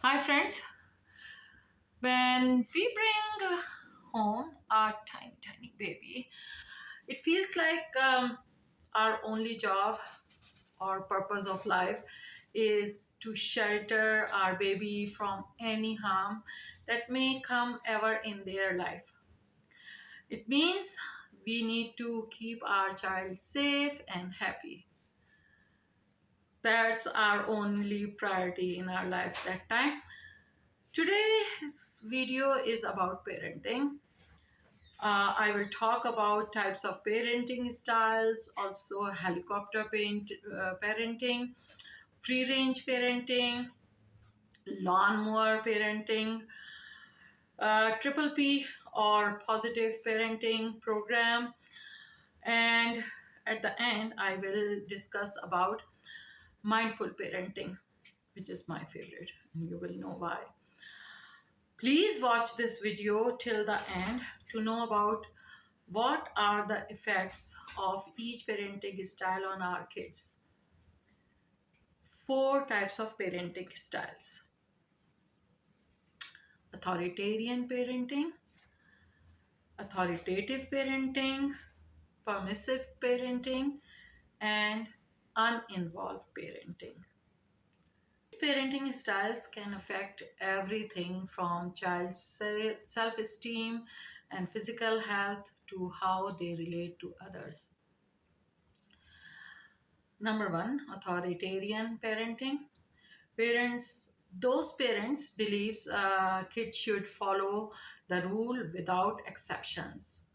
Hi friends, when we bring home our tiny baby, it feels like our only job or purpose of life is to shelter our baby from any harm that may come ever in their life. It means we need to keep our child safe and happy. That's our only priority in our life that time. Today's video is about parenting. I will talk about types of parenting styles, also parenting, free range parenting, lawnmower parenting, triple P or positive parenting program, and at the end I will discuss about mindful parenting, which is my favorite, and you will know why. Please watch this video till the end to know about what are the effects of each parenting style on our kids. Four types of parenting styles: authoritarian parenting, authoritative parenting, permissive parenting, and uninvolved parenting. These parenting styles can affect everything from child's self-esteem and physical health to how they relate to others. Number one, authoritarian parenting. Those parents believes kids should follow the rule without exceptions.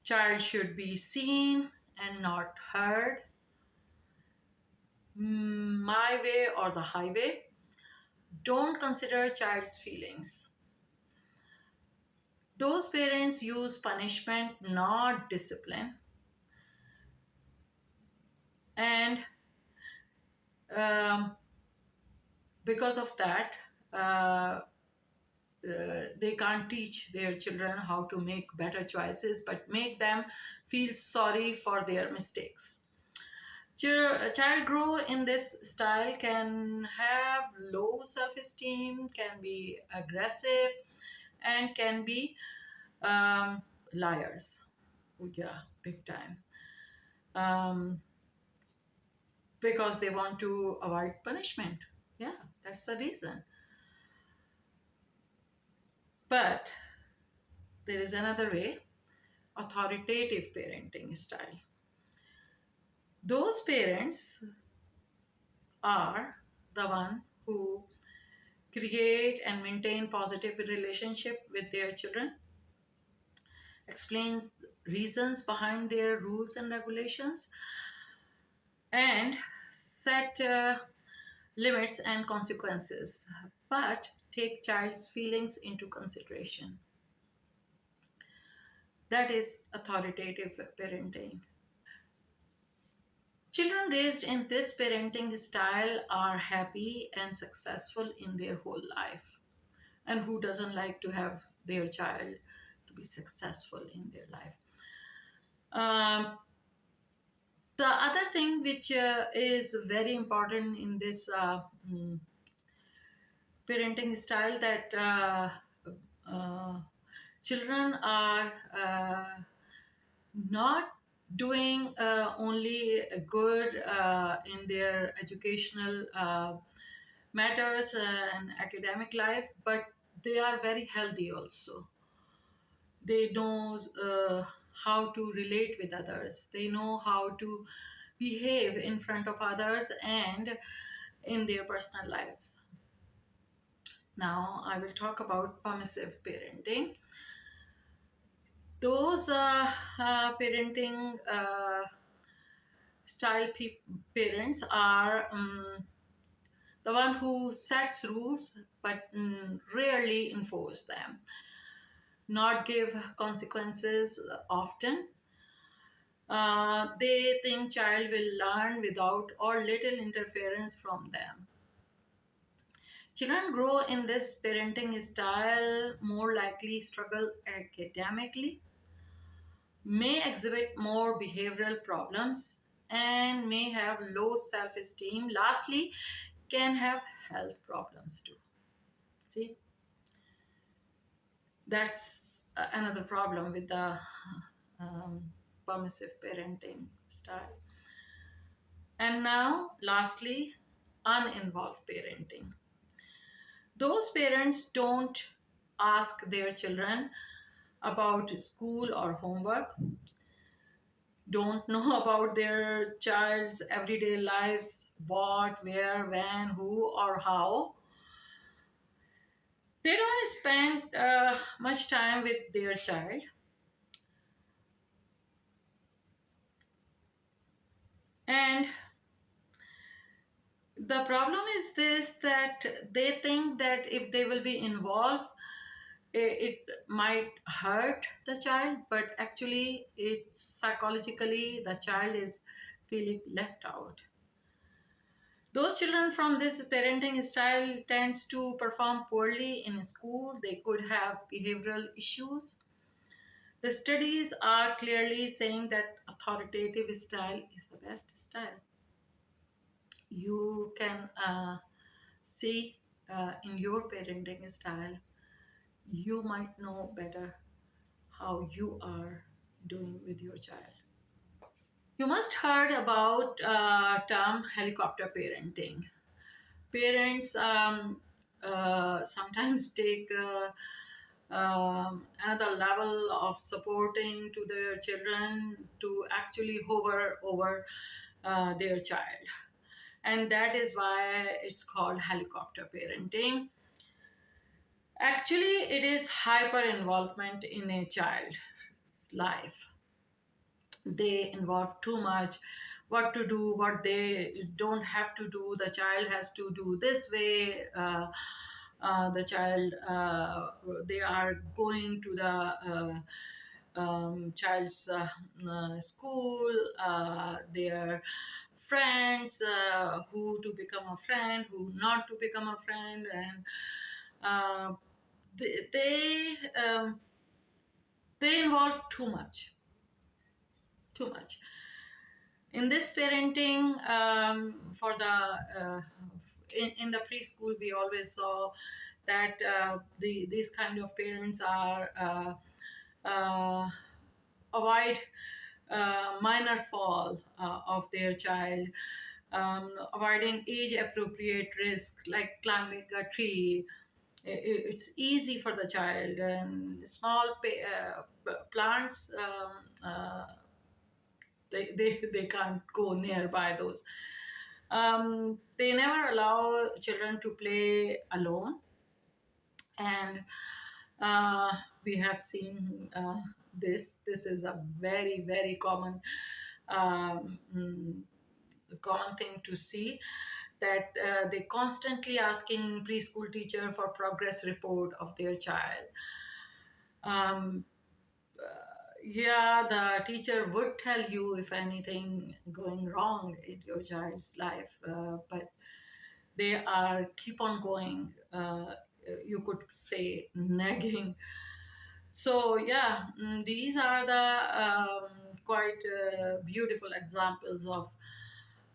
Child should be seen and not heard. My way or the highway. Don't consider child's feelings. Those parents use punishment, not discipline. And um, because of that, they can't teach their children how to make better choices, but make them feel sorry for their mistakes. A child grow in this style can have low self-esteem, can be aggressive, and can be liars. Oh, yeah, big time. Um, because they want to avoid punishment. Yeah, that's the reason. But there is another way, authoritative parenting style. Those parents are the one who create and maintain positive relationship with their children, explains reasons behind their rules and regulations, and set limits and consequences, but take child's feelings into consideration. That is authoritative parenting. Children raised in this parenting style are happy and successful in their whole life. And who doesn't like to have their child to be successful in their life? Um, the other thing which is very important in this parenting style, that uh, children are not doing only good in their educational matters and academic life, but they are very healthy also. They know how to relate with others. They know how to behave in front of others and in their personal lives. Now I will talk about permissive parenting. Those parenting style parents are the one who sets rules but rarely enforce them, not give consequences often. They think child will learn without or little interference from them. Children grow in this parenting style more likely struggle academically, may exhibit more behavioral problems, and may have low self-esteem. Lastly, can have health problems too. See, that's another problem with the um, permissive parenting style. And now, lastly, uninvolved parenting. Those parents don't ask their children about school or homework, don't know about their child's everyday lives, what, where, when, who, or how. They don't spend much time with their child. And the problem is this, that they think that if they will be involved, it might hurt the child, but actually it's psychologically the child is feeling left out. Those children from this parenting style tends to perform poorly in school. They could have behavioral issues. The studies are clearly saying that authoritative style is the best style. You can see in your parenting style, you might know better how you are doing with your child. You must heard about term helicopter parenting. Parents sometimes take another level of supporting to their children to actually hover over their child, and that is why it's called helicopter parenting. Actually, it is hyper involvement in a child's life. They involve too much, what to do, what they don't have to do, the child has to do this way. The child, they are going to the child's school, their friends, who to become a friend, who not to become a friend, and uh, they involve too much in this parenting. For the in the preschool, we always saw that these kind of parents are avoid minor fall of their child, avoiding age appropriate risk like climbing a tree. It's easy for the child, and small plants, they can't go nearby those. They never allow children to play alone, and uh, we have seen this is a very very um, mm, common thing to see, that they constantly asking preschool teacher for progress report of their child. um, yeah, the teacher would tell you if anything going wrong in your child's life, but they are keep on going, you could say nagging. So yeah, these are the quite beautiful examples of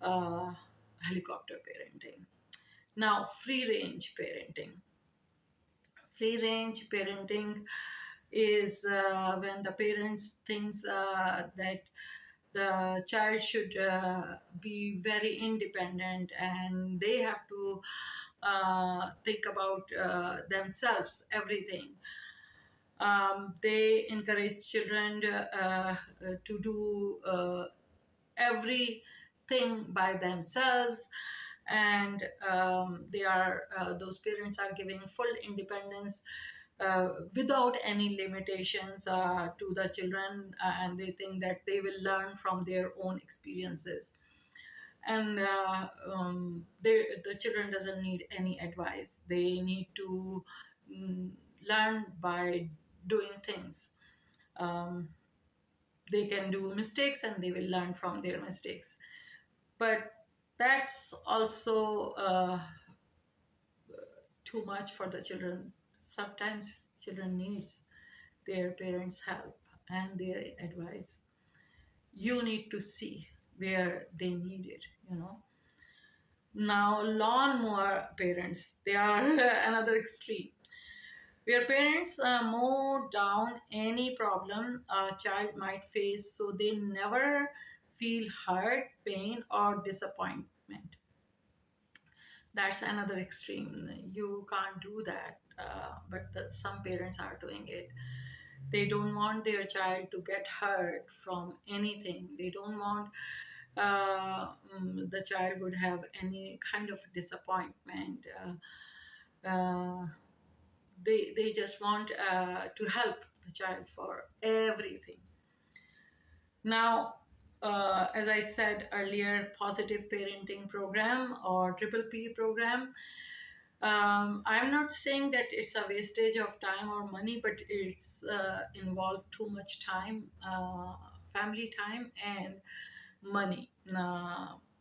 uh, helicopter parenting. Now, free range parenting. Free range parenting is when the parents thinks that the child should be very independent, and they have to think about themselves everything. They encourage children to do everything by themselves, and they are those parents are giving full independence without any limitations to the children, and they think that they will learn from their own experiences, and the children doesn't need any advice. They need to mm, learn by doing things. um, they can do mistakes and they will learn from their mistakes, but that's also too much for the children. Sometimes children needs their parents help and their advice. You need to see where they need it. Now, lawnmower parents, they are another extreme, where parents mow down any problem a child might face so they never feel hurt, pain, or disappointment. That's another extreme. You can't do that, but some parents are doing it. They don't want their child to get hurt from anything. They don't want the child would have any kind of disappointment. They just want to help the child for everything. Now, as I said earlier, positive parenting program or triple P program. I'm not saying that it's a wastage of time or money, but it's involved too much time, family time, and money.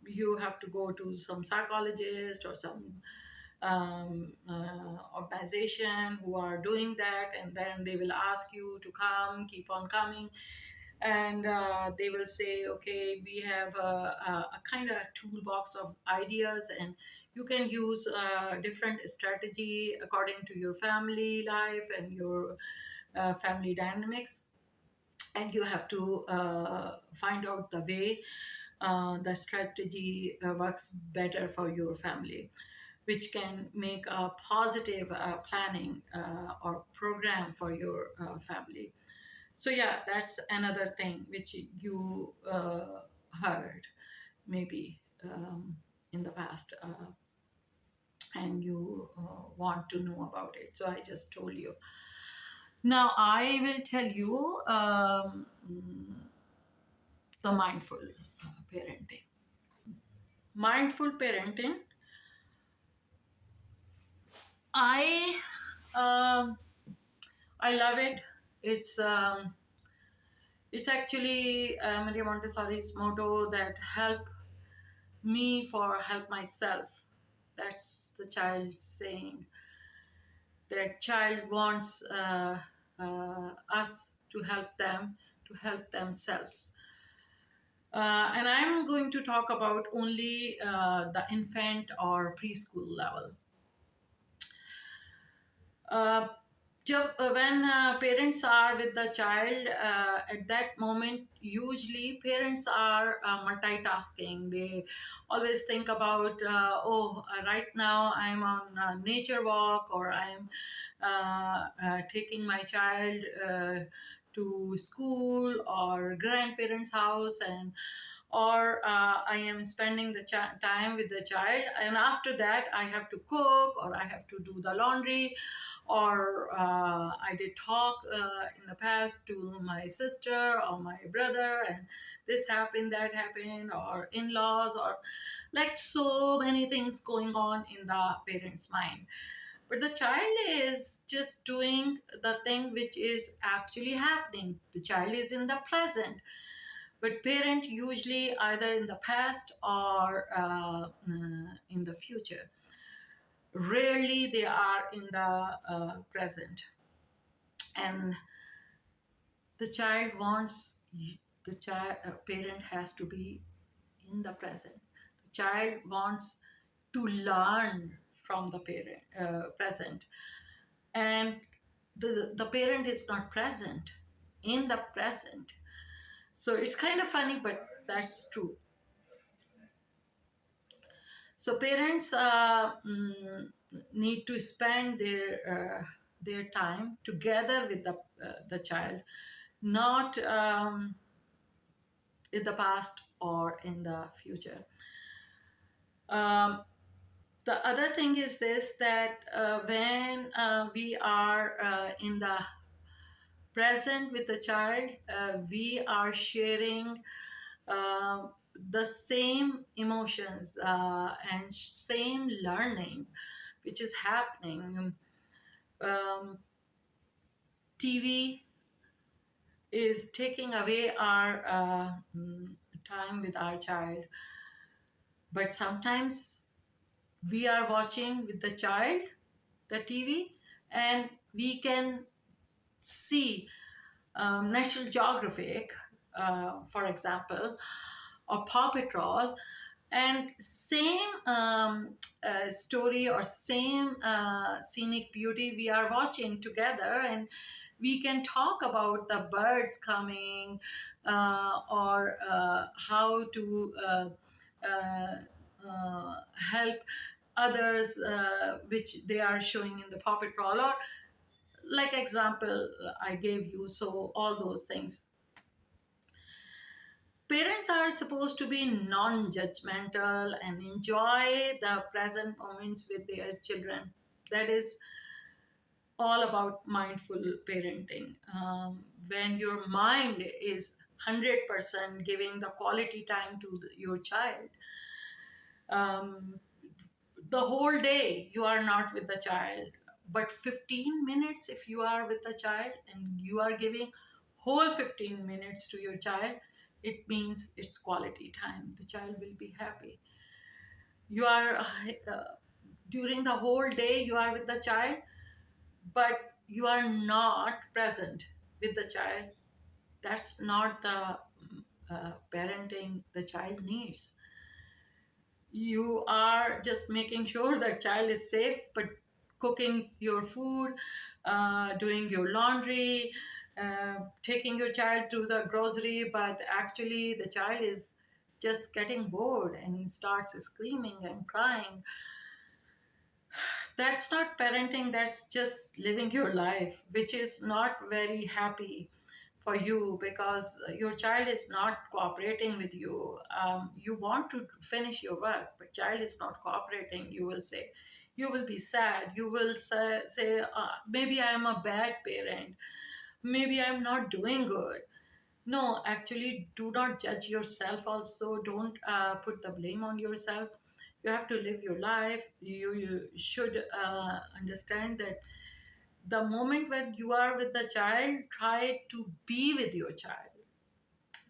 You have to go to some psychologist or some organization who are doing that, and then they will ask you to come, keep on coming, and they will say, okay, we have a kind of toolbox of ideas, and you can use different strategy according to your family life and your family dynamics, and you have to find out the way the strategy works better for your family, which can make a positive planning or program for your family. So yeah, that's another thing which you heard maybe in the past, and you want to know about it. So I just told you. Now I will tell you the mindful parenting. Mindful parenting. I um, I love it. It's it's actually Maria Montessori's motto that help me for help myself. That's the child saying. That child wants us to help themselves. And I'm going to talk about only the infant or preschool level. Uh, when parents are with the child at that moment, usually parents are multitasking. They always think about, right now I'm on a nature walk, or I'm taking my child to school or grandparents house, and or I am spending the time with the child, and after that I have to cook, or I have to do the laundry, or I did talk in the past to my sister or my brother, and this happened, that happened, or in-laws, or like so many things going on in the parent's mind. But the child is just doing the thing which is actually happening. The child is in the present, but parent usually either in the past or in the future. Rarely they are in the present, and the child wants the child parent has to be in the present. The child wants to learn from the parent present, and the parent is not present in the present. So it's kind of funny, but that's true. So parents need to spend their time together with the child, not in the past or in the future. Um, the other thing is this, that when we are in the present with the child, we are sharing uh, the same emotions and same learning which is happening. TV is taking away our time with our child, but sometimes we are watching with the child the TV, and we can see National Geographic, for example, or Paw Patrol, And same story or same scenic beauty we are watching together, and we can talk about the birds coming, or how to uh, help others, which they are showing in the paw patrol, or like example I gave you. So all those things, parents are supposed to be non-judgmental and enjoy the present moments with their children. That is all about mindful parenting. When your mind is 100% giving the quality time to your child, um, the whole day you are not with the child, but 15 minutes if you are with the child and you are giving whole 15 minutes to your child, it means it's quality time. The child will be happy. You are during the whole day you are with the child, but you are not present with the child. That's not the parenting the child needs. You are just making sure that child is safe, but cooking your food, doing your laundry, taking your child to the grocery, but actually the child is just getting bored and starts screaming and crying. That's not parenting, that's just living your life, which is not very happy for you, because your child is not cooperating with you. You want to finish your work, but child is not cooperating. You will say, you will be sad. You will say, maybe I am a bad parent. Maybe I'm not doing good. No, actually, do not judge yourself also. Don't put the blame on yourself. You have to live your life. You should understand that the moment when you are with the child, try to be with your child.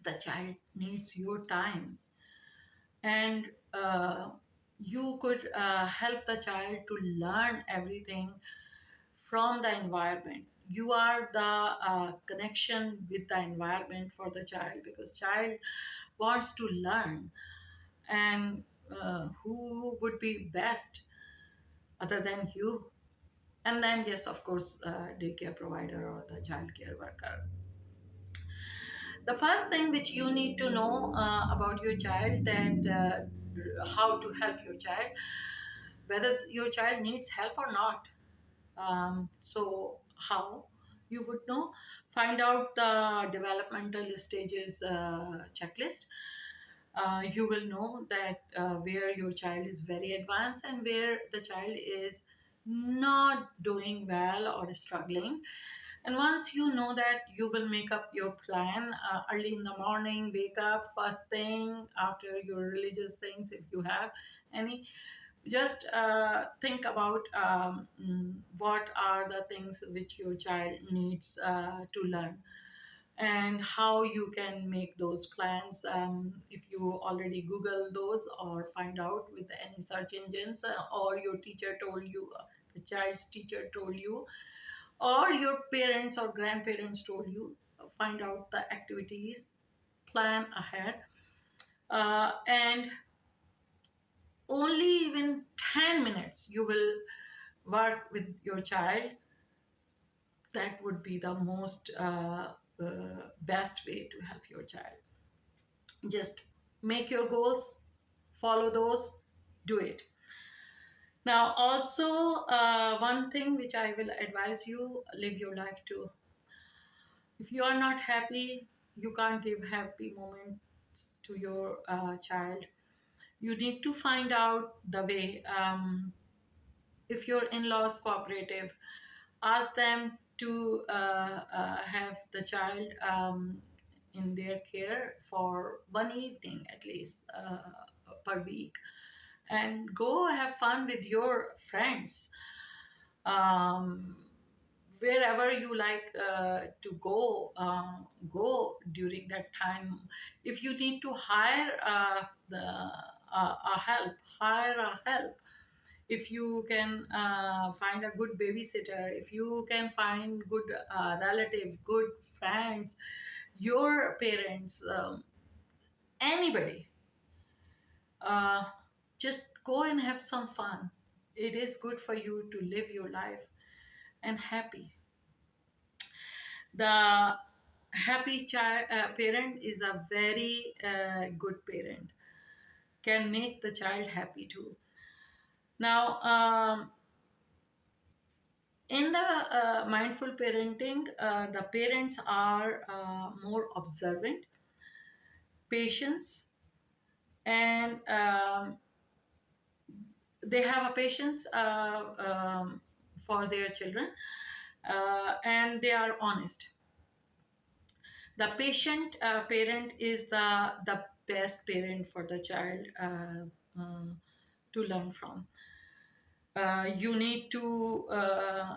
The child needs your time. And you could help the child to learn everything from the environment. You are the connection with the environment for the child, because child wants to learn. And who would be best other than you? And then yes, of course, daycare provider or the child care worker. The first thing which you need to know about your child, that how to help your child, whether your child needs help or not. So how you would know? Find out the developmental stages checklist. You will know that where your child is very advanced and where the child is not doing well or struggling. And once you know that, you will make up your plan early in the morning, wake up first thing after your religious things, if you have any. Just think about what are the things which your child needs to learn, and how you can make those plans. If you already Google those or find out with any search engines, or your teacher told you, the child's teacher told you, or your parents or grandparents told you, find out the activities, plan ahead, and only even 10 minutes you will work with your child. That would be the most best way to help your child. Just make your goals, follow those, do it. Now also, one thing which I will advise you, live your life too. If you are not happy, you can't give happy moments to your child. You need to find out the way. If your in-laws cooperative, ask them to have the child in their care for one evening at least per week, and go have fun with your friends, um, wherever you like to go during that time. If you need to hire a help, hire a help. If you can find a good babysitter, if you can find good relative, good friends, your parents, anybody, uh, just go and have some fun. It is good for you to live your life and happy. The happy child parent is a very good parent, can make the child happy too. Now, in the mindful parenting, the parents are more observant, patience, and they have a patience for their children, and they are honest. The patient parent is the best parent for the child to learn from. You need to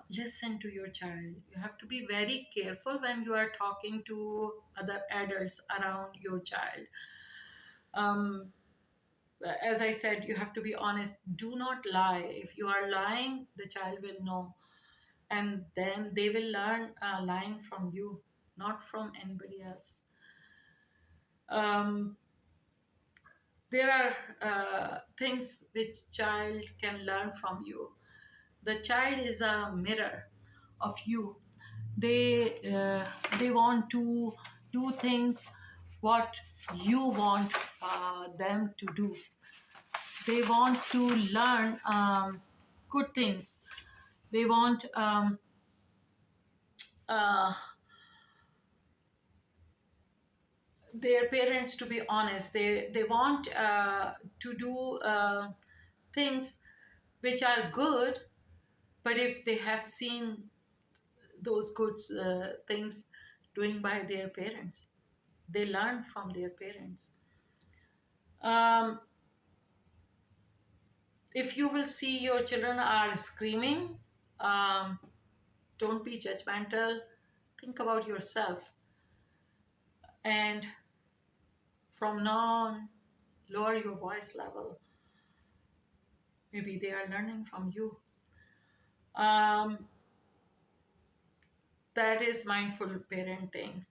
listen to your child. You have to be very careful when you are talking to other adults around your child. Um, as I said, you have to be honest. Do not lie. If you are lying, the child will know, and then they will learn lying from you, not from anybody else. Um, there are things which child can learn from you. The child is a mirror of you. They want to do things what you want them to do. They want to learn good things. They want uh, their parents to be honest. They want to do things which are good, but if they have seen those good things doing by their parents, they learn from their parents. um, if you will see your children are screaming, um, don't be judgmental. Think about yourself, and from now on, lower your voice level. Maybe they are learning from you. um, that is mindful parenting.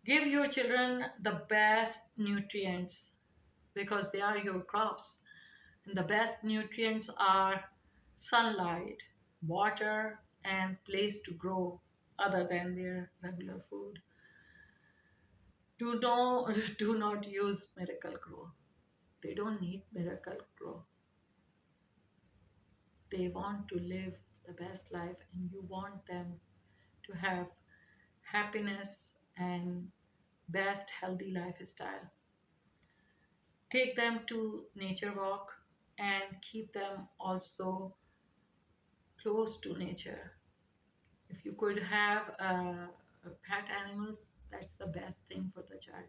Give your children the best nutrients, because they are your crops. And the best nutrients are sunlight, water, and place to grow other than their regular food. Do not use miracle grow. They don't need miracle grow. They want to live the best life, and you want them to have happiness and best healthy lifestyle. Take them to nature walk and keep them also close to nature. If you could have pet animals, that's the best thing for the child.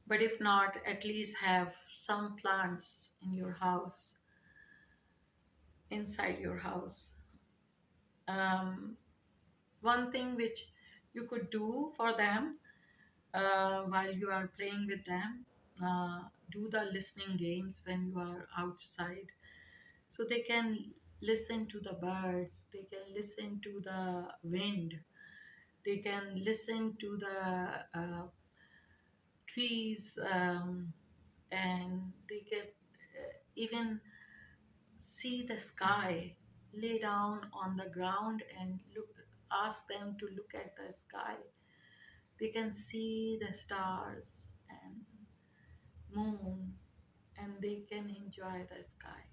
But if not, at least have some plants in your house, inside your house. Um, One thing which you could do for them while you are playing with them, do the listening games when you are outside, so they can listen to the birds, they can listen to the wind, they can listen to the trees, and they can even see the sky. Lay down on the ground and look, ask them to look at the sky. They can see the stars and moon, and they can enjoy the sky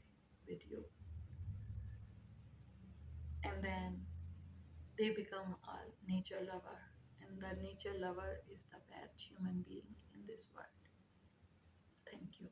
with you. And then they become a nature lover, and the nature lover is the best human being in this world. Thank you.